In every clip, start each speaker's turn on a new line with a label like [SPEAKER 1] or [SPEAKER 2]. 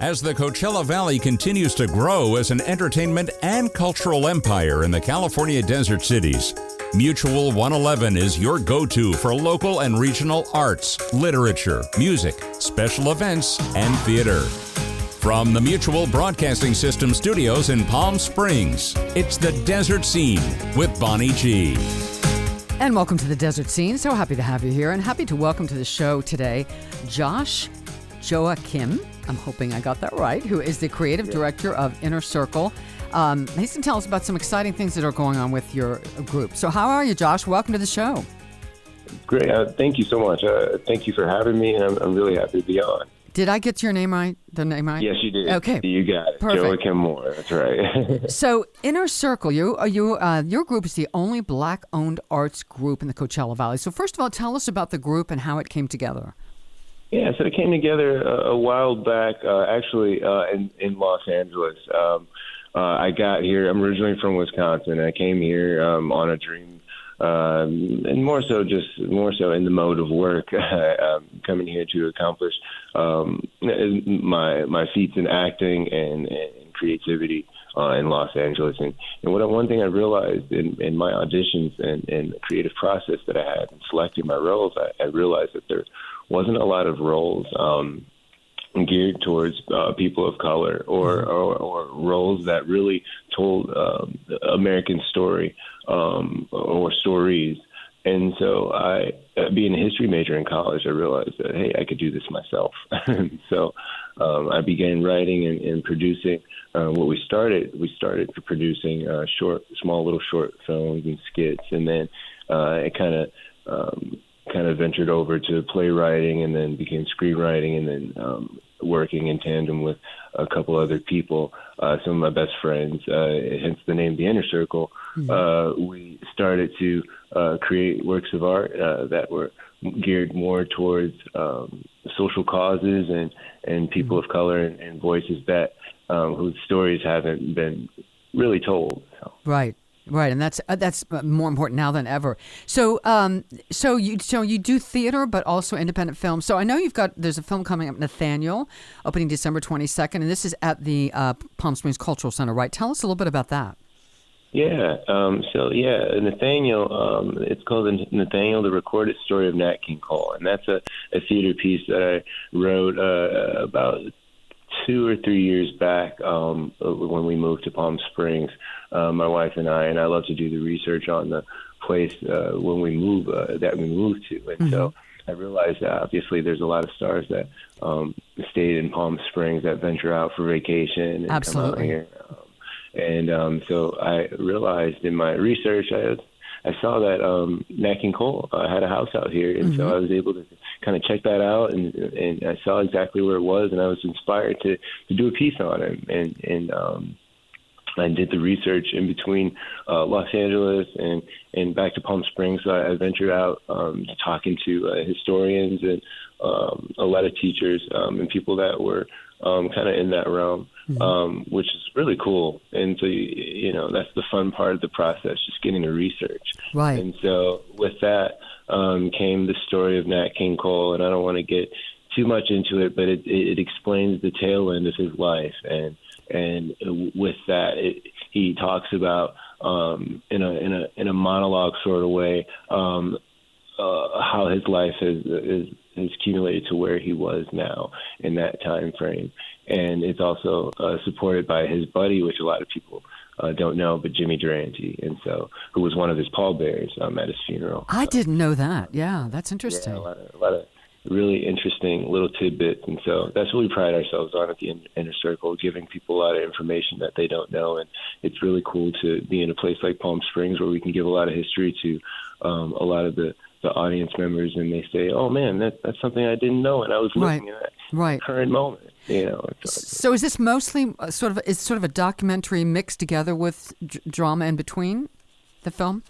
[SPEAKER 1] As the Coachella Valley continues to grow as an entertainment and cultural empire in the California desert cities, Mutual 111 is your go-to for local and regional arts, literature, music, special events, and theater. From the Mutual Broadcasting System studios in Palm Springs, it's The Desert Scene with Bonnie G.
[SPEAKER 2] And welcome to The Desert Scene. So happy to have you here, and happy to welcome to the show today Joachim, I'm hoping I got that right, who is the creative director of Inner Circle. He's going to tell us about some exciting things that are going on with your group. So how are you, Josh? Welcome to the show.
[SPEAKER 3] Great. Thank you so much. Thank you for having me, and I'm really happy to be on.
[SPEAKER 2] Did I get your name right? The name right?
[SPEAKER 3] Yes, you did.
[SPEAKER 2] Okay.
[SPEAKER 3] You got it.
[SPEAKER 2] Perfect.
[SPEAKER 3] Joachim Moore. That's right.
[SPEAKER 2] So Inner Circle, your group is the only Black-owned arts group in the Coachella Valley. So first of all, tell us about the group and how it came together.
[SPEAKER 3] Yeah, so it came together a while back, actually, in Los Angeles. I got here. I'm originally from Wisconsin. I came here on a dream, and more so in the mode of work, coming here to accomplish my feats in acting and creativity in Los Angeles. And one thing I realized in my auditions and the creative process that I had in selecting my roles, I realized that there wasn't a lot of roles geared towards people of color or roles that really told American story or stories. And so being a history major in college, I realized that, hey, I could do this myself. So I began writing and producing what we started producing small little short films and skits. And then it kind of ventured over to playwriting, and then became screenwriting, and then working in tandem with a couple other people, some of my best friends, hence the name The Inner Circle. We started to create works of art that were geared more towards social causes and people of color and voices that whose stories haven't been really told. So.
[SPEAKER 2] Right, and that's more important now than ever. So you do theater, but also independent film. So I know there's a film coming up, Nathaniel, opening December 22nd, and this is at the Palm Springs Cultural Center, right? Tell us a little bit about that.
[SPEAKER 3] Yeah. Nathaniel. It's called Nathaniel: The Recorded Story of Nat King Cole, and that's a theater piece that I wrote about 2 or 3 years back when we moved to Palm Springs. My wife and I love to do the research on the place when we move that we moved to, and so I realized that obviously there's a lot of stars that stayed in Palm Springs that venture out for vacation and
[SPEAKER 2] Absolutely.
[SPEAKER 3] come out here, and so I realized in my research I saw that Nat King Cole had a house out here, and so I was able to kind of check that out, and I saw exactly where it was, and I was inspired to do a piece on him, and I did the research in between Los Angeles and back to Palm Springs. So I ventured out talking to historians and a lot of teachers and people that were kind of in that realm, which is really cool. And so, that's the fun part of the process, just getting to research.
[SPEAKER 2] Right. And
[SPEAKER 3] so with that came the story of Nat King Cole, and I don't want to get too much into it, but it explains the tail end of his life. And with that, he talks about in a monologue sort of way how his life has accumulated to where he was now in that time frame, and it's also supported by his buddy, which a lot of people don't know, but Jimmy Durante, and so who was one of his pallbearers at his funeral.
[SPEAKER 2] I didn't know that. Yeah, that's interesting.
[SPEAKER 3] Yeah, a lot of really interesting little tidbits, and so that's what we pride ourselves on at the Inner Circle, giving people a lot of information that they don't know. And it's really cool to be in a place like Palm Springs where we can give a lot of history to a lot of the audience members, and they say, oh man, that's something I didn't know, and I was looking at that current moment.
[SPEAKER 2] So is this mostly sort of a documentary mixed together with drama in between the film?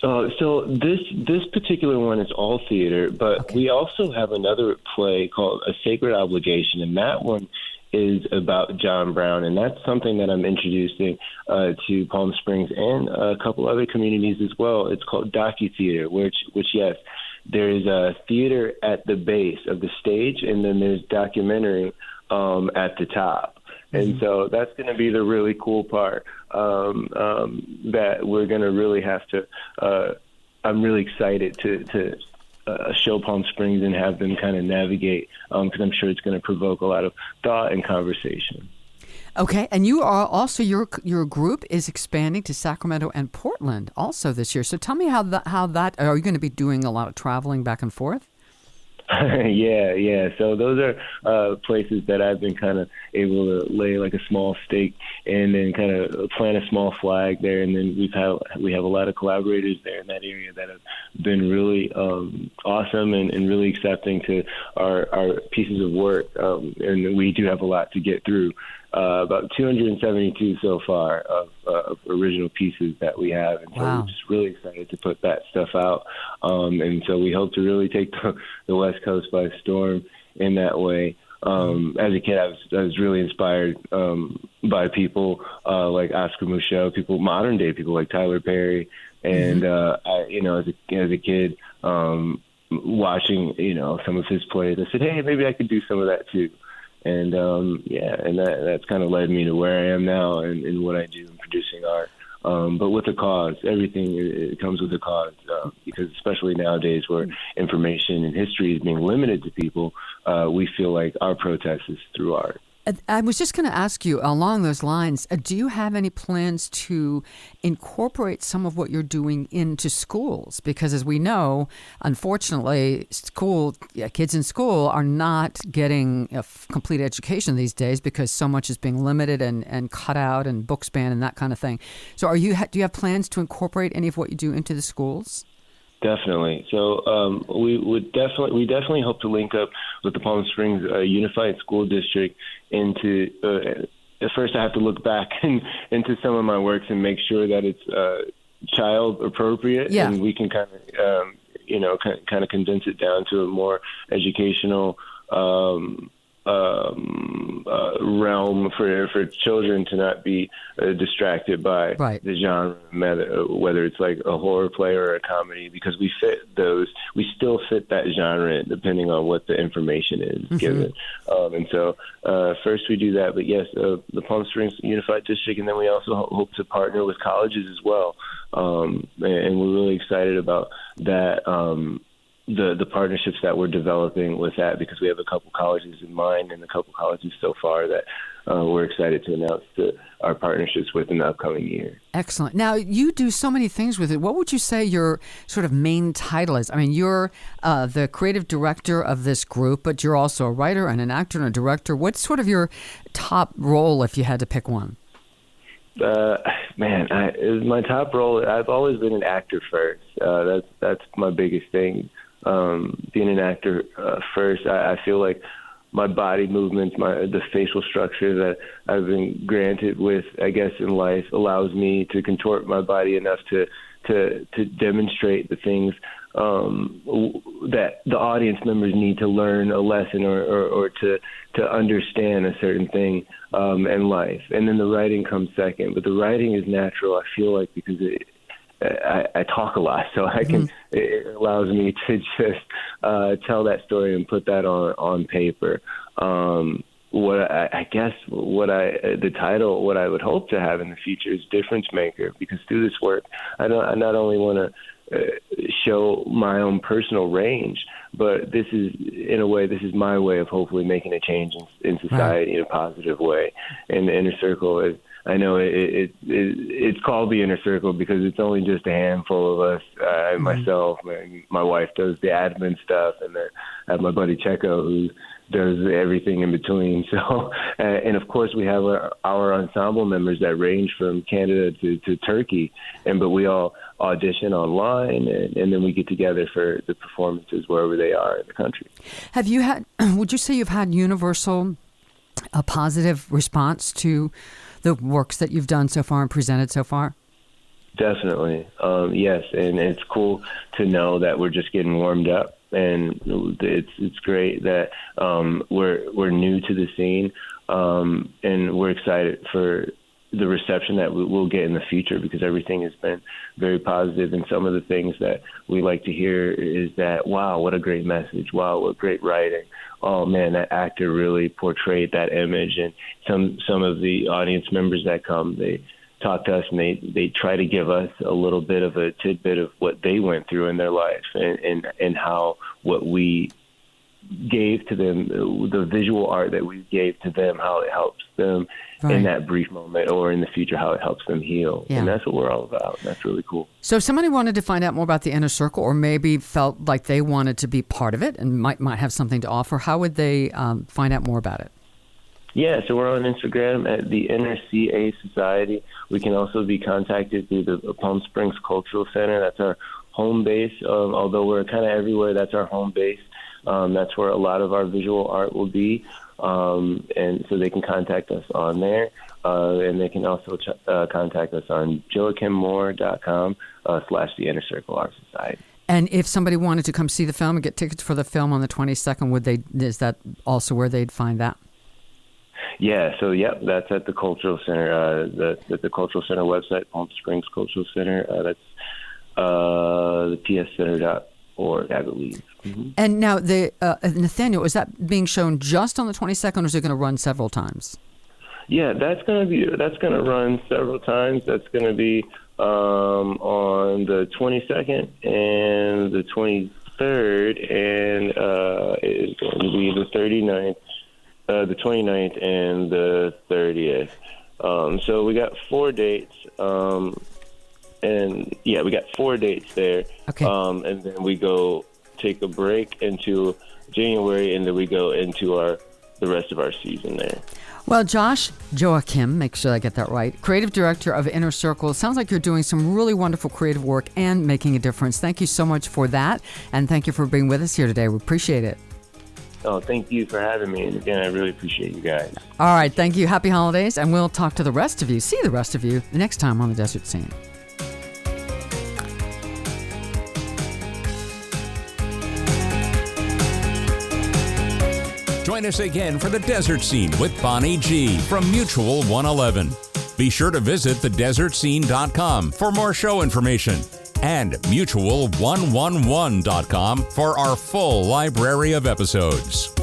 [SPEAKER 3] So this particular one is all theater, but we also have another play called A Sacred Obligation, and that one is about John Brown, and that's something that I'm introducing to Palm Springs and a couple other communities as well. It's called docu-theater, which yes, there is a theater at the base of the stage, and then there's documentary at the top. And so that's going to be the really cool part that we're going to really have to. I'm really excited to show Palm Springs and have them kind of navigate, because I'm sure it's going to provoke a lot of thought and conversation.
[SPEAKER 2] Okay, and you are also your group is expanding to Sacramento and Portland also this year. So tell me how that are you going to be doing a lot of traveling back and forth?
[SPEAKER 3] Yeah. So those are places that I've been kind of able to lay like a small stake and then kind of plant a small flag there. And then we have a lot of collaborators there in that area that have been really awesome and really accepting to our pieces of work. And we do have a lot to get through. About 272 so far of original pieces that we have. And so
[SPEAKER 2] wow.
[SPEAKER 3] we're just really excited to put that stuff out. And so we hope to really take the West Coast by storm in that way. As a kid, I was really inspired by people like Oscar Micheaux, modern day people like Tyler Perry. And, as a kid, watching, some of his plays, I said, hey, maybe I could do some of that too. And that's kind of led me to where I am now and what I do in producing art. But with a cause, everything it comes with a cause, because especially nowadays where information and history is being limited to people, we feel like our protest is through art.
[SPEAKER 2] I was just going to ask you along those lines, do you have any plans to incorporate some of what you're doing into schools? Because as we know, unfortunately, kids in school are not getting a complete education these days because so much is being limited and cut out and books banned and that kind of thing. So do you have plans to incorporate any of what you do into the schools?
[SPEAKER 3] Definitely. So we definitely hope to link up with the Palm Springs Unified School District into. At first, I have to look back into some of my works and make sure that it's child appropriate, and we can kind of condense it down to a more educational realm for children to not be distracted by the genre, whether it's like a horror play or a comedy, because we still fit that genre depending on what the information is given. And so first we do that, but yes, the Palm Springs Unified District, and then we also hope to partner with colleges as well. And we're really excited about that. The partnerships that we're developing with that, because we have a couple colleges in mind and a couple colleges so far that we're excited to announce our partnerships with in the upcoming year.
[SPEAKER 2] Excellent. Now, you do so many things with it. What would you say your sort of main title is? I mean, you're the creative director of this group, but you're also a writer and an actor and a director. What's sort of your top role if you had to pick one? My top role, I've always been an actor first. That's my biggest thing. Being an actor first, I feel like my body movements, the facial structure that I've been granted with, I guess, in life allows me to contort my body enough to demonstrate the things that the audience members need to learn a lesson or to understand a certain thing in life. And then the writing comes second. But the writing is natural, I feel like, because I talk a lot, so I can. It allows me to just tell that story and put that on paper. The title, what I would hope to have in the future is difference maker, because through this work, I not only want to show my own personal range, but this is my way of hopefully making a change in society in a positive way. And the inner circle is. I know it's called the inner circle because it's only just a handful of us. Myself, my wife does the admin stuff, and then I have my buddy Checo who does everything in between. So, and of course we have our ensemble members that range from Canada to Turkey, but we all audition online, and then we get together for the performances wherever they are in the country. Would you say you've had a positive response to the works that you've done so far and presented so far? Definitely. Yes. And it's cool to know that we're just getting warmed up, and it's great that we're new to the scene, and we're excited for
[SPEAKER 3] the reception that we'll get in the future, because everything has been very positive. And some of the things that we like to hear is that, wow, what a great message. Wow, what great writing. Oh, man, that actor really portrayed that image. And some of the audience members that come, they talk to us and they try to give us a little bit of a tidbit of what they went through in their life and how what we gave to them, the visual art that we gave to them, how it helps them in that brief moment, or in the future, how it helps them heal. Yeah. And that's what we're all about. That's really cool.
[SPEAKER 2] So if somebody wanted to find out more about the Inner Circle, or maybe felt like they wanted to be part of it and might have something to offer, how would they find out more about it?
[SPEAKER 3] Yeah, so we're on Instagram at the Inner CA Society. We can also be contacted through the Palm Springs Cultural Center. That's our home base. Although we're kind of everywhere, that's our home base. That's where a lot of our visual art will be. And so they can contact us on there. And they can also contact us on joachimmoore.com /The Inner Circle Art Society.
[SPEAKER 2] And if somebody wanted to come see the film and get tickets for the film on the 22nd, is that also where they'd find that? Yeah,
[SPEAKER 3] so that's at the Cultural Center. The Cultural Center website, Palm Springs Cultural Center. That's the pscenter.org, I believe. Mm-hmm.
[SPEAKER 2] And now, Nathaniel, is that being shown just on the 22nd, or is it going to run several times?
[SPEAKER 3] Yeah, that's going to run several times. That's going to be on the 22nd and the 23rd, and it's going to be the 39th. The 29th and the 30th. So we got 4 dates. We got 4 dates there.
[SPEAKER 2] Okay.
[SPEAKER 3] And then we go take a break into January, and then we go into the rest of our season there.
[SPEAKER 2] Well, Joachim, make sure I get that right, creative director of Inner Circle. Sounds like you're doing some really wonderful creative work and making a difference. Thank you so much for that, and thank you for being with us here today. We appreciate it.
[SPEAKER 3] Oh, thank you for having me. And again, I really appreciate you guys.
[SPEAKER 2] All right. Thank you. Happy holidays. And we'll talk to the rest of you, see the rest of you, the next time on The Desert Scene.
[SPEAKER 1] Join us again for The Desert Scene with Bonnie G. from Mutual 111. Be sure to visit thedesertscene.com for more show information, and mutual111.com for our full library of episodes.